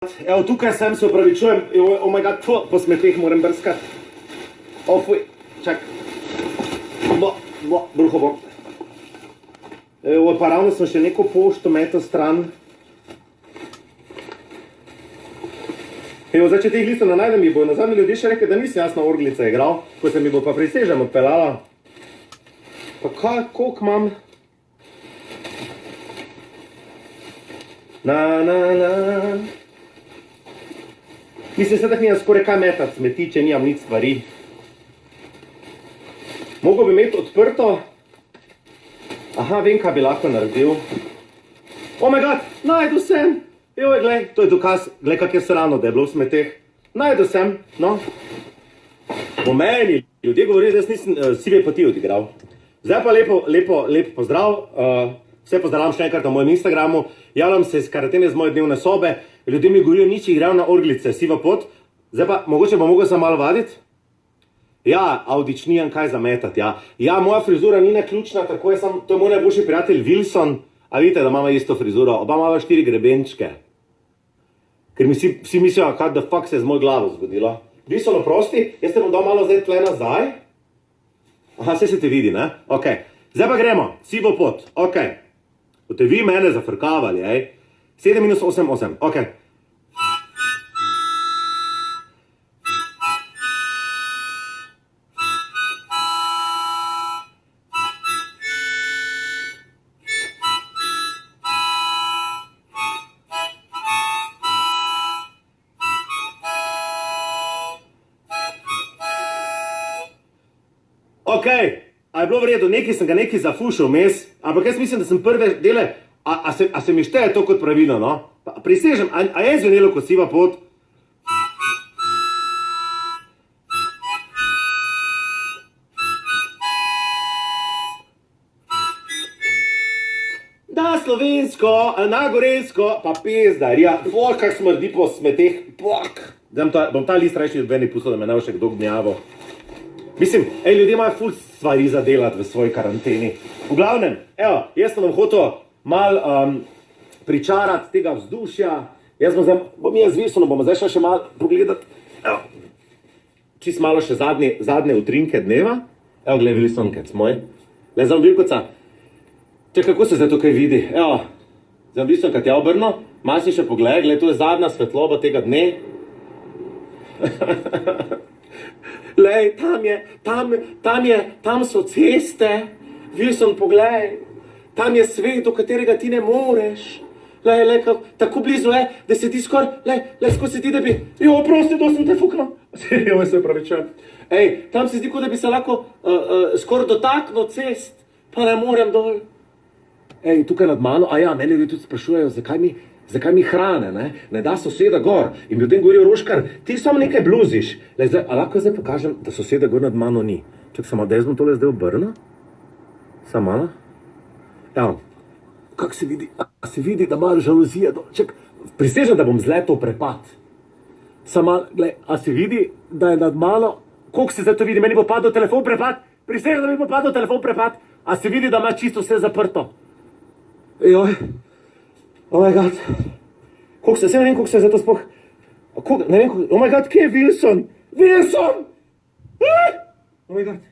Evo, tukaj sem, se upravičujem, oh my god, po smeteh moram brskati. Fuj, čak. Bruho bom. Evo, pa ravno sem še neko pošto metal stran. Evo, zdaj, če teh listov ne najdem, mi bo nazadnje ljudje še rekel, da nisem jasna orglica igral, ko se mi bo pa prisežem odpeljala. Pa kaj, koliko imam? Mislim, se tako nimam skoraj kaj metati smeti, če nimam nič stvari. Mogo bi imeti odprto. Aha, vem, kaj bi lahko naredil. Oh my god, najdu sem! Evo, glej, to je dokaz, glej, kak je srano, da je bilo v smeteh. Najdu sem, no. Po meni, ljudje govorijo, da jaz nisem sive poti odigral. Zdaj pa lepo pozdrav. Vse pozdravljam še enkrat na mojem Instagramu. Javljam se iz karatene z moje dnevne sobe. Ljudje mi govorijo, nič igral na orglice, siva pot. Zdaj pa, mogoče bo mogel sam malo vaditi? Ja, Audič, nijem kaj zametati, ja. Ja, moja frizura ni naključna, tako je to je moj najboljši prijatelj Wilson. A vidite, da imamo isto frizuro. Oba imamo 4 grebenčke. Ker mi vsi mislijo, kaj the fuck se je z mojo glavo zgodilo. Wilson, oprosti, jaz te bom dal malo zdaj tle nazaj. Aha, vse se te vidi, ne? Ok. Zdaj pa gremo, sivo pot, ok. Boste vi mene zafrkavali, 7 minus 8, 8, ok. Ok, a je bilo v redu, sem ga nekaj zafušal vmes, ampak jaz mislim, da sem prve dele, a se mi šteje to kot pravilno, no? Prisežem, a je zvenelo kot siva pot? Da, slovensko, na gorensko, pa pizdarja, kak smrdi po smeteh, bom ta list rajši od meni pustil, da me ne bo še kdo gnjavo. Mislim, ljudje imajo ful stvari za delati v svoji karanteni. V glavnem, evo, jaz sem vam hotel malo pričarati tega vzdušja. Bom jaz z Wilsonom, bomo zdaj še malo pogledati. Evo, čist malo še zadnje utrinke dneva. Evo, gled, Wilson, kec moj. Le, zdaj Vilkoca, če kako se zdaj tukaj vidi. Evo, zdaj Wilson, kad ja obrno, malo si še pogled, gled, tu je zadnja svetloba tega dne. Lej, tam so ceste, Wilson, poglej, tam je svet, do katerega ti ne moreš. Lej, tako blizu je, da se ti skoro se ti, da bi, prosti, to sem te fuknil. Joj, se upravičujem. Tam se zdi, kot da bi se lahko skoro dotaknil cest, pa ne morem dol. Tukaj nad mano, mene ljudi tudi sprašujejo, zakaj mi hrane, ne da soseda gor. In mi ljudem govorijo, Roškar, ti samo nekaj bluziš. A lahko zdaj pokažem, da soseda gor nad mano ni. Čak, samo da jaz bom tole zdaj obrnil. Samo malo. Evo, kak se vidi, se vidi, da ima žaluzija. Čak, prisežem, da bom zletel v prepad. Samo malo, gled, a se vidi, da je nad mano, koliko se zdaj to vidi, meni bo padel telefon v prepad. Prisežem, da mi bo padel telefon v prepad. A se vidi, da ima čisto vse zaprto. Joj. Oh my god, ne vem, koliko se je zato spoh, ne vem, oh my god, kje je Wilson? Wilson! Oh my god.